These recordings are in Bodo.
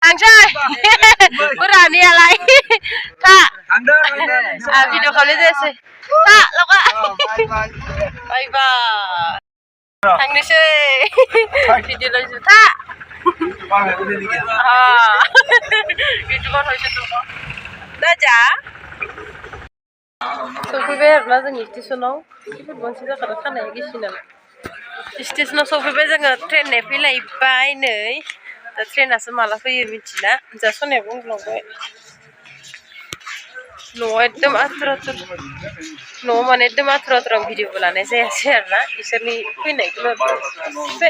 थांसै बोरानियालाय था भिडिअ खालामनोसै था लगा बाय बाय थांनोसै भिडिअ लायसै था इउटुबाव थांसै दा जा सफैबाय आरोना जों स्टेसनाव मोनसे जायगायाव खानाया गिसि नालाय स्टेसनाव सफैबाय जोङो ट्रेन नेफैलायबाय नै दा ट्रेनासो माला फैयो मिथिला जा सनायाबो उन्दुलांबाय न'आव एकदम आथुर आथुर न'आव माने एकदम आथुर आथुर आं भिडिअबो लानाय जायासै आरोना इसोरनि फैनायखौल' एसे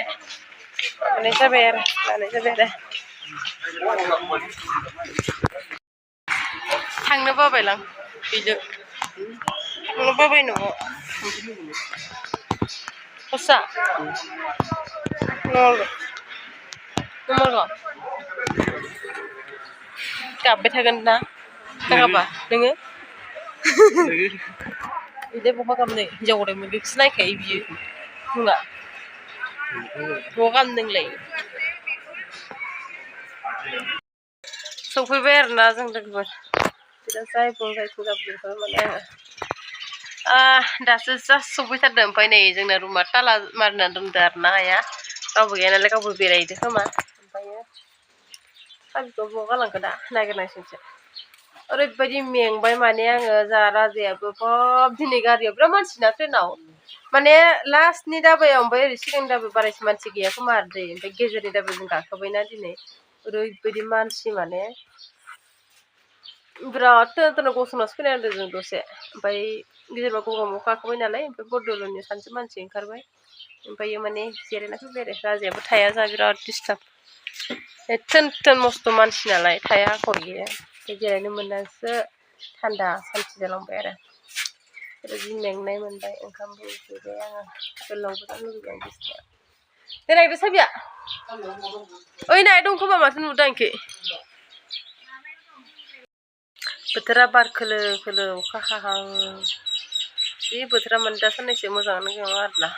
माबानाय जाबाय आरो लानाय जाबाय आरो थांनो बाबायलां बेजों थांनो बाबाय न'आव Kosa. Nol. Nomor Kabeh थागोन ना थाङाबा नोङो बिदि बहा गामनो हिनजाव गदाय मोनगोखौसो नायखायो बियो नङा बहा गामनोंलाय सफैबाय आरोना जों लोगोफोर बिराद जायखौ गाबजोबबाय माने दासो जास्ट सफैथारदों ओमफ्राय नै जोंना रुमा ताला मारिना दोनदो आरोना आइया रावबो गैया नालाय गावबो बेरायहैदो खोमा ओमफ्रायो साबिखौ बहा गालांखो दा नागिरनांसिगोनसो ओरैबायदि मेंबाय माने आङो जोंहा राजायाबो बाब दिनै गारियाव बिराद मानसिना ट्रेनाव माने लास्टनि दाबायाव ओमफ्राय ओरै सिगांनि दाबायाव बारायसे मानसि गैया खोमा आरो दै ओमफ्राय गेजेरनि दाबायाव जों गाखोबायना दिनै ओरैबायदि मानसि माने बिराद टोनो गसंनासो फैनांदों जों दसे ओमफ्राय गेजेराव गगामुख गाखोबाय नालाय ओमफ्राय बरदल'नि सानसे मानसि ओंखारबाय ओमफ्रायो माने जिरायना फैबाय आरो राजायाबो थाया जा बिराद डिस्टार्ब थोन मस्थ' मानसि नालाय थाया आगर गैया जिरायनो मोननानैसो थान्दा सान्थि जालांबाय आरो जि मेंनाय मोनबाय ओंखामबो उखैबाय आङो गोलावबो जानो लुगैबाय आं बिसिनाया देनायबो साबिया ओइ नाय दं खोमा माथो नुदों आंखि बोथोरा बार खोलो खोलो अखा हाहां बे बोथोरा माने दा साननैसो मोजाङानो गैया आरोना